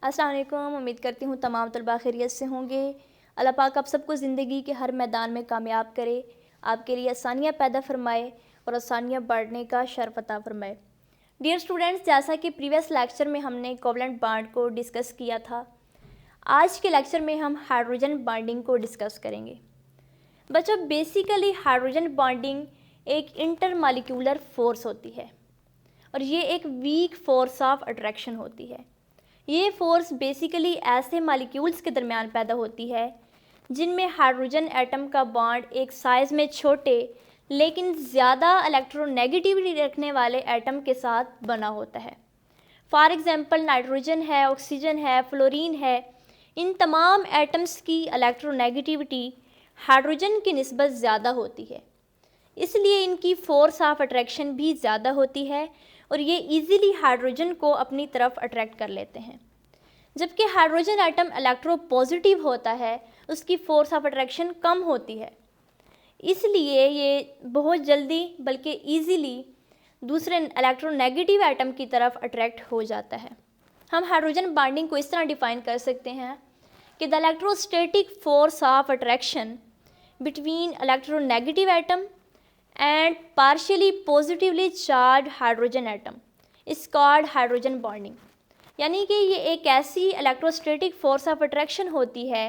अस्सलाम वालेकुम। उम्मीद करती हूँ तमाम तलबा खैरियत से होंगे। अल्लाह पाक आप सबको ज़िंदगी के हर मैदान में कामयाब करे, आपके लिए आसानियाँ पैदा फरमाए और आसानियाँ बढ़ने का शर्फ अता फरमाए। डियर स्टूडेंट्स, जैसा कि प्रीवियस लेक्चर में हमने कोवलेंट बॉन्ड को डिस्कस किया था, आज के लेक्चर में हम हाइड्रोजन बॉन्डिंग को डिस्कस करेंगे। बच्चों, बेसिकली हाइड्रोजन बॉन्डिंग एक इंटरमॉलिक्यूलर फोर्स होती है और ये एक वीक फोर्स ऑफ अट्रैक्शन होती है। ये फोर्स बेसिकली ऐसे मॉलिक्यूल्स के दरमियान पैदा होती है जिनमें हाइड्रोजन एटम का बॉन्ड एक साइज़ में छोटे लेकिन ज़्यादा इलेक्ट्रोनेगेटिविटी रखने वाले एटम के साथ बना होता है। फॉर एग्ज़ाम्पल नाइट्रोजन है, ऑक्सीजन है, फ्लोरीन है। इन तमाम एटम्स की इलेक्ट्रोनेगेटिविटी हाइड्रोजन की निस्बत ज़्यादा होती है, इसलिए इनकी फोर्स ऑफ अट्रैक्शन भी ज़्यादा होती है और ये इजीली हाइड्रोजन को अपनी तरफ अट्रैक्ट कर लेते हैं। जबकि हाइड्रोजन एटम इलेक्ट्रोपॉजिटिव होता है, उसकी फोर्स ऑफ अट्रैक्शन कम होती है, इसलिए ये बहुत जल्दी बल्कि इजीली दूसरे इलेक्ट्रोनेगेटिव एटम की तरफ अट्रैक्ट हो जाता है। हम हाइड्रोजन बॉन्डिंग को इस तरह डिफ़ाइन कर सकते हैं कि the electrostatic force of attraction between electronegative atom and partially positively charged hydrogen atom is called hydrogen bonding। यानी कि ये एक ऐसी इलेक्ट्रोस्टैटिक फोर्स ऑफ अट्रैक्शन होती है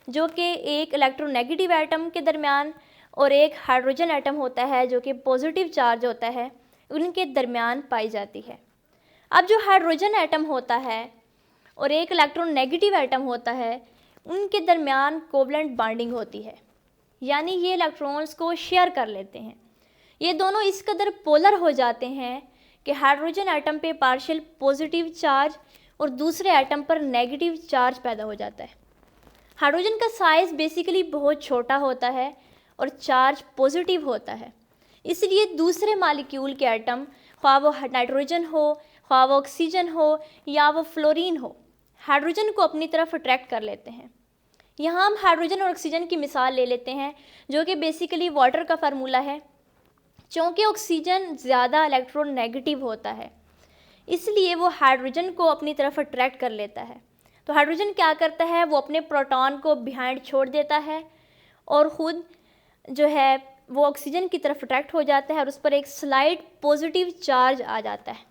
जो कि एक इलेक्ट्रोनेगेटिव एटम के दरमियान और एक हाइड्रोजन एटम होता है जो कि पॉजिटिव चार्ज होता है, उनके दरमियान पाई जाती है। अब जो हाइड्रोजन एटम होता है और एक इलेक्ट्रोनेगेटिव एटम होता है, उनके दरमियान कोवलेंट बॉन्डिंग होती है, यानी ये इलेक्ट्रॉन्स को शेयर कर लेते हैं। ये दोनों इस कदर पोलर हो जाते हैं कि हाइड्रोजन एटम पे पार्शियल पॉजिटिव चार्ज और दूसरे एटम पर नेगेटिव चार्ज पैदा हो जाता है। हाइड्रोजन का साइज़ बेसिकली बहुत छोटा होता है और चार्ज पॉजिटिव होता है, इसलिए दूसरे मॉलिक्यूल के एटम, ख्वाह वो नाइट्रोजन हो, ख्वाह वो ऑक्सीजन हो या वो फ्लोरीन हो, हाइड्रोजन को अपनी तरफ अट्रैक्ट कर लेते हैं। यहाँ हम हाइड्रोजन और ऑक्सीजन की मिसाल ले लेते हैं जो कि बेसिकली वाटर का फार्मूला है। चूँकि ऑक्सीजन ज़्यादा इलेक्ट्रोनेगेटिव होता है, इसलिए वो हाइड्रोजन को अपनी तरफ अट्रैक्ट कर लेता है। तो हाइड्रोजन क्या करता है, वो अपने प्रोटॉन को बिहाइंड छोड़ देता है और ख़ुद जो है वो ऑक्सीजन की तरफ अट्रैक्ट हो जाता है और उस पर एक स्लाइड पॉजिटिव चार्ज आ जाता है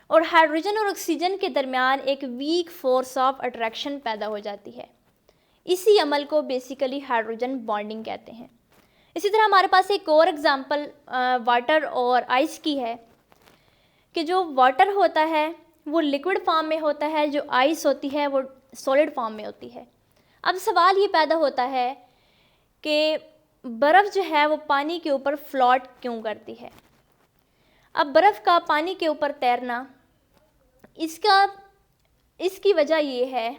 और हाइड्रोजन और ऑक्सीजन के दरमियान एक वीक फोर्स ऑफ अट्रैक्शन पैदा हो जाती है। इसी अमल को बेसिकली हाइड्रोजन बॉन्डिंग कहते हैं। इसी तरह हमारे पास एक और एग्जांपल वाटर और आइस की है कि जो वाटर होता है वो लिक्विड फॉर्म में होता है, जो आइस होती है वो सॉलिड फॉर्म में होती है। अब सवाल ये पैदा होता है कि बर्फ़ जो है वो पानी के ऊपर फ्लोट क्यों करती है। अब बर्फ़ का पानी के ऊपर तैरना, इसकी वजह ये है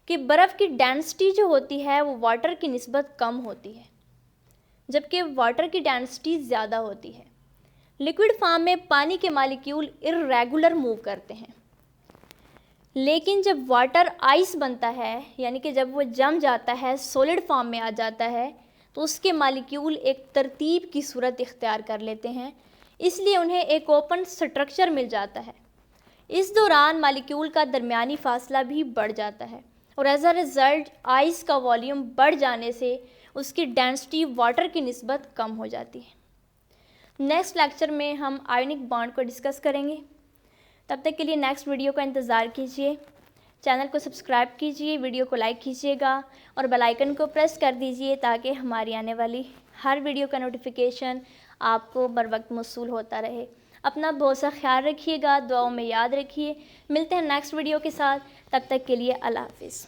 कि बर्फ़ की डेंसिटी जो होती है वो वाटर की निस्बत कम होती है, जबकि वाटर की डेंसिटी ज़्यादा होती है। लिक्विड फॉर्म में पानी के मॉलिक्यूल इर्रेगुलर मूव करते हैं, लेकिन जब वाटर आइस बनता है, यानी कि जब वो जम जाता है, सॉलिड फॉर्म में आ जाता है, तो उसके मॉलिक्यूल एक तरतीब की सूरत इख्तियार कर लेते हैं, इसलिए उन्हें एक ओपन स्ट्रक्चर मिल जाता है। इस दौरान मॉलिक्यूल का दरमियानी फासला भी बढ़ जाता है और एज अ रिज़ल्ट आइस का वॉल्यूम बढ़ जाने से उसकी डेंसिटी वाटर की निस्बत कम हो जाती है। नेक्स्ट लेक्चर में हम आयोनिक बॉन्ड को डिस्कस करेंगे। तब तक के लिए नेक्स्ट वीडियो का इंतज़ार कीजिए। चैनल को सब्सक्राइब कीजिए, वीडियो को लाइक कीजिएगा और बेल आइकन को प्रेस कर दीजिए ताकि हमारी आने वाली हर वीडियो का नोटिफिकेशन आपको बर वक्त मौसूल होता रहे। अपना बहुत सा ख्याल रखिएगा, दुआओं में याद रखिए। मिलते हैं नेक्स्ट वीडियो के साथ, तब तक के लिए अल्लाह हाफिज़।